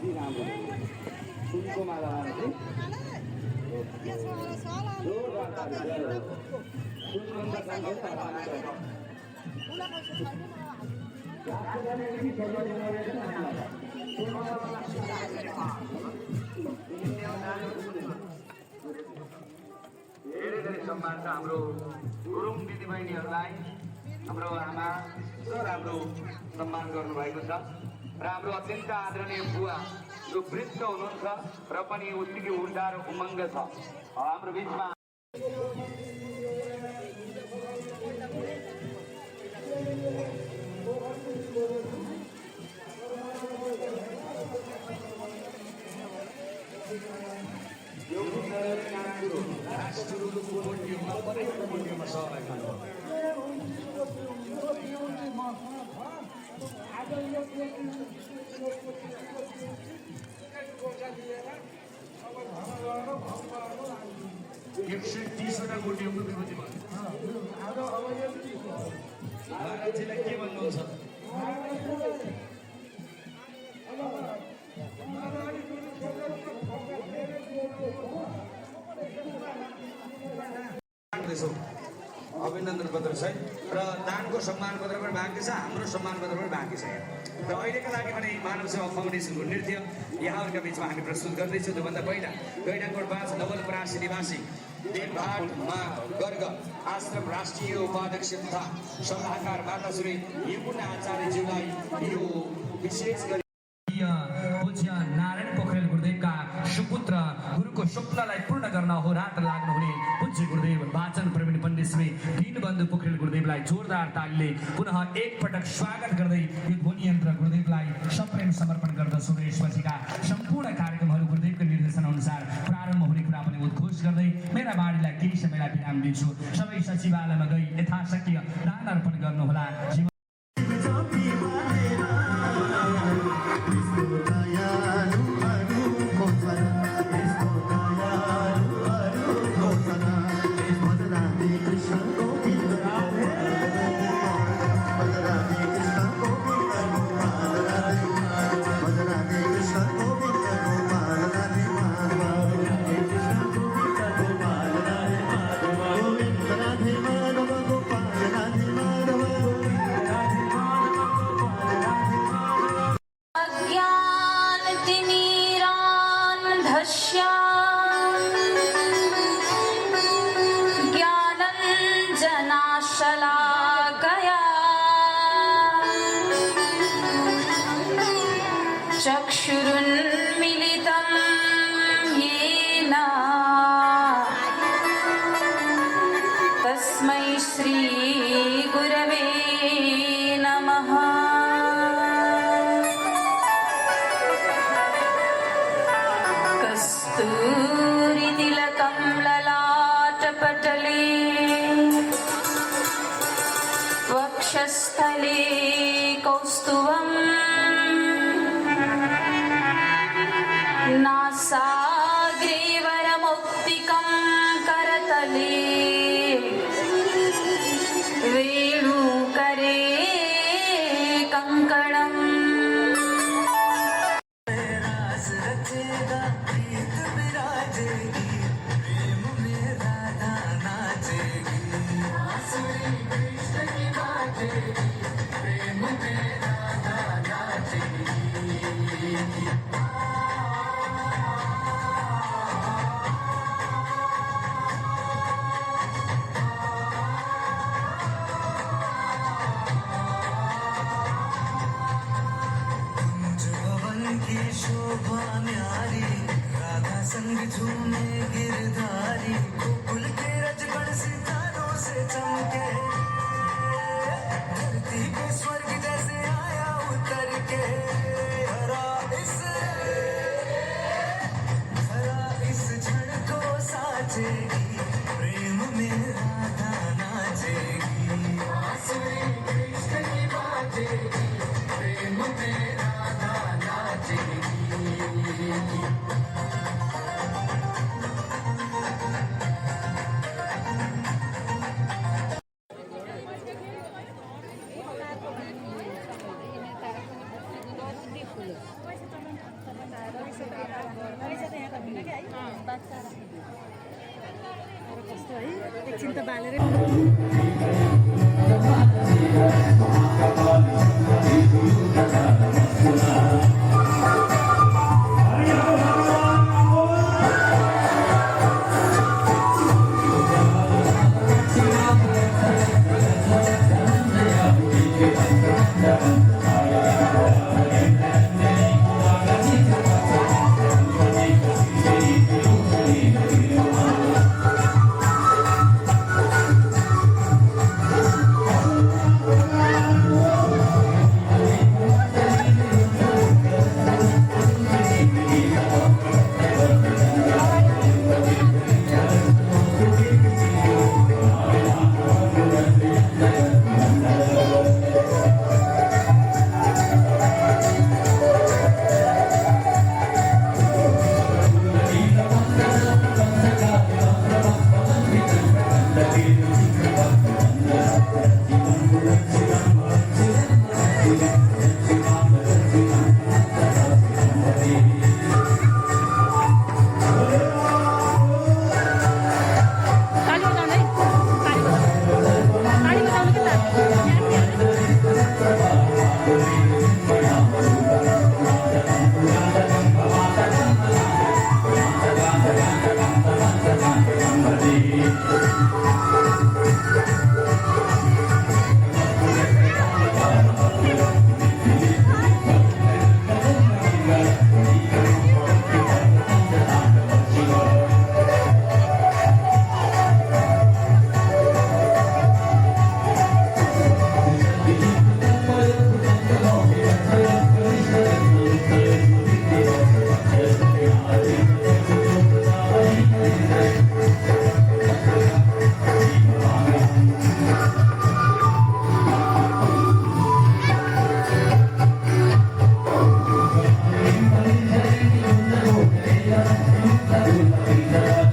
अति राम्रो सुनको मालामा चाहिँ जोरदार ताली सुनभन्दा सानो धेरै धेरै सम्मान छ हाम्रो गुरुङ दिदीबहिनीहरूलाई हाम्रो आमा सर हाम्रो सम्मान गर्नुभएको छ र हाम्रो अत्यन्त आदरणीय बुवा जो वृद्ध हुनुहुन्छ र पनि उत्तिकै ऊर्जा र उमङ्ग छ हाम्रो बिचमा के भन्नुहुन्छ अभिनन्दन पत्र छ र दानको सम्मान पत्र पनि बाँकी छ हाम्रो सम्मान पत्र पनि बाँकी छ र अहिलेका लागि पनि मानव सेवा फाउन्डेसनको नृत्य यहाँहरूका बिचमा हामी प्रस्तुत गर्दैछौँ। त्योभन्दा पहिला गैडाकोट 5 नवलपरासी निवासी देवघाटमा गर्ग आश्रम राष्ट्रिय उपाध्यक्ष तथा सल्लाहकार माता श्री यमुना आचार्यज्यूलाई यो विशेष गरी पूज्य नारायण पोखरेल गुरुदेवका सुपुत्र गुरुको स्वप्नलाई पूर्ण गर्न अहोरात्र लाग्नुहुने पूज्य गुरुदेव वाचन प्रवीण पण्डित श्री दीनबन्धु पोखरेल गुरुदेवलाई जोरदार तालीले पुनः एकपटक स्वागत गर्दै यो ध्वनि यन्त्र गुरुदेवलाई सप्रेम समर्पण गर्दछु र यसपछिका सम्पूर्ण कार्यक्रमहरू गुरुदेवको निर्देशन अनुसार प्रारम्भ हुने कुरा पनि उद्घोष गर्दै मेरा बाणीलाई केही समयलाई विराम दिन्छु। सबै सचिवालयमा गई यथाशक्य दान अर्पण गर्नुहोला। चक्षुरुन्मिलितं येन तस्मै श्री गुरवे नमः। कस्तूरितिलकं ललाटपटले वक्षस्थले कौस्तुभम् नासाग्रेवरमौक्तिकं करतले वेणुकरे कङ्कणम् शोभा न्यारी राधा संग झूमे गिरधारी गोकुल के रजगण सितारों से चमके धरती पे स्वर्ग जैसे आया उतर के हरा इस क्षण को साजेगी प्रेम में राधा नाचेगी बांसुरी कृष्ण की बाजेगी प्रेम में राधा नाचेगी। पैसा त यहाँ त हुन्न क्या है बाच्चा कस्तो है एकछिन त बालेरै Thank you.